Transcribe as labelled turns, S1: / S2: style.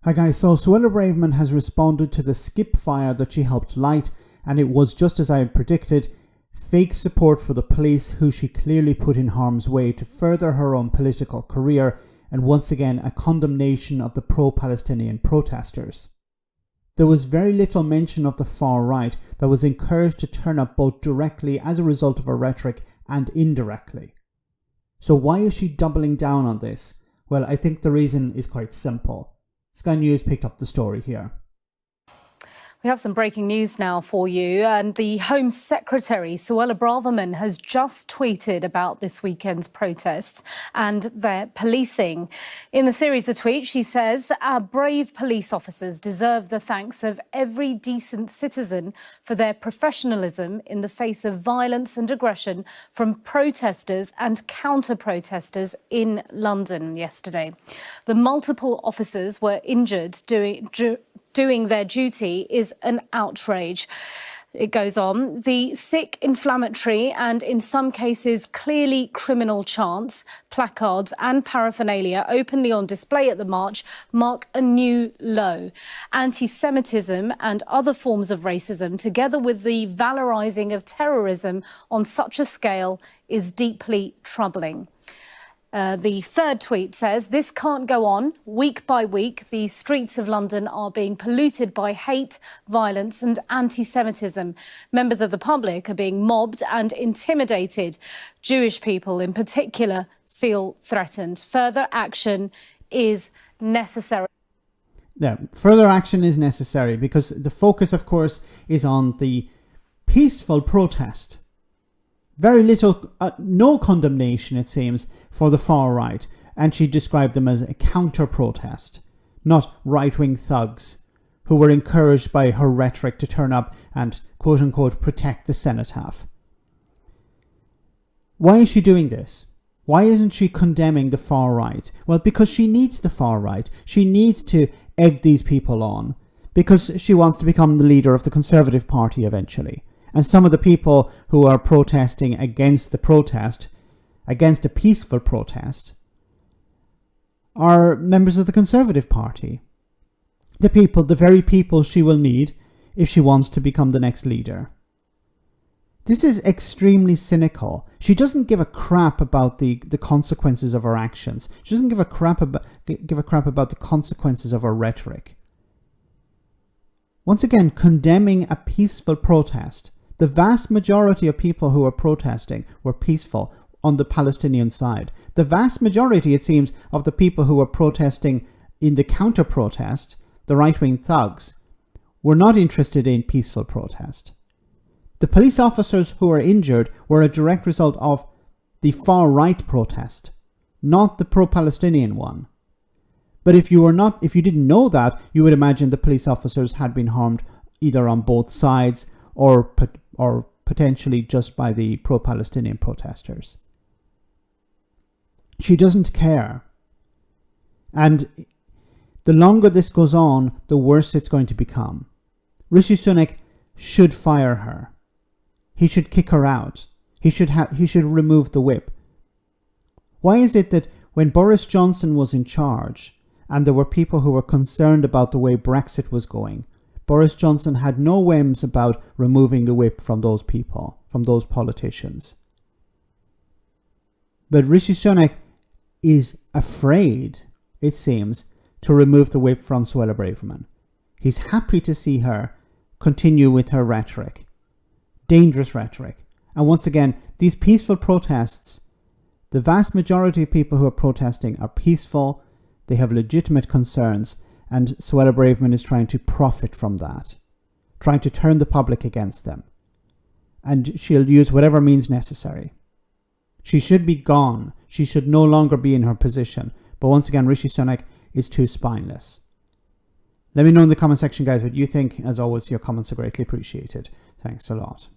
S1: Hi guys, so Suella Braverman has responded to the skip fire that she helped light, and it was just as I had predicted, fake support for the police who she clearly put in harm's way to further her own political career, and once again a condemnation of the pro-Palestinian protesters. There was very little mention of the far right that was encouraged to turn up both directly as a result of her rhetoric and indirectly. So why is she doubling down on this? Well, I think the reason is quite simple. Sky News picked up the story here.
S2: We have some breaking news now for you, and the Home Secretary Suella Braverman has just tweeted about this weekend's protests and their policing. In the series of tweets, she says, "Our brave police officers deserve the thanks of every decent citizen for their professionalism in the face of violence and aggression from protesters and counter-protesters in London yesterday. The multiple officers were injured doing their duty is an outrage." It goes on. The sick, inflammatory and in some cases clearly criminal chants, placards and paraphernalia openly on display at the march mark a new low. Anti-Semitism and other forms of racism, together with the valorising of terrorism on such a scale, is deeply troubling. The third tweet says, "This can't go on. Week by week, the streets of London are being polluted by hate, violence and anti-Semitism. Members of the public are being mobbed and intimidated. Jewish people in particular feel threatened. Further action is necessary."
S1: Yeah, further action is necessary because the focus, of course, is on the peaceful protest. Very little, no condemnation, it seems, for the far right, and she described them as a counter-protest, not right-wing thugs who were encouraged by her rhetoric to turn up and, quote-unquote, protect the cenotaph. Why is she doing this? Why isn't she condemning the far right? Well, because she needs the far right. She needs to egg these people on because she wants to become the leader of the Conservative Party eventually. And some of the people who are protesting against the protest, against a peaceful protest, are members of the Conservative Party. The very people she will need if she wants to become the next leader. This is extremely cynical. She doesn't give a crap about the consequences of her actions. She doesn't give a crap about the consequences of her rhetoric. Once again, condemning a peaceful protest. The vast majority of people who were protesting were peaceful on the Palestinian side. The vast majority, it seems, of the people who were protesting in the counter-protest, the right-wing thugs, were not interested in peaceful protest. The police officers who were injured were a direct result of the far-right protest, not the pro-Palestinian one. But if you didn't know that, you would imagine the police officers had been harmed either on both sides or potentially just by the pro-Palestinian protesters. She doesn't care. And the longer this goes on, the worse it's going to become. Rishi Sunak should fire her. He should kick her out. He should remove the whip. Why is it that when Boris Johnson was in charge and there were people who were concerned about the way Brexit was going, Boris Johnson had no whims about removing the whip from those people, from those politicians? But Rishi Sunak is afraid, it seems, to remove the whip from Suella Braverman. He's happy to see her continue with her rhetoric, dangerous rhetoric. And once again, these peaceful protests, the vast majority of people who are protesting are peaceful, they have legitimate concerns, and Suella Braverman is trying to profit from that, trying to turn the public against them. And she'll use whatever means necessary. She should be gone. She should no longer be in her position. But once again, Rishi Sunak is too spineless. Let me know in the comment section, guys, what you think. As always, your comments are greatly appreciated. Thanks a lot.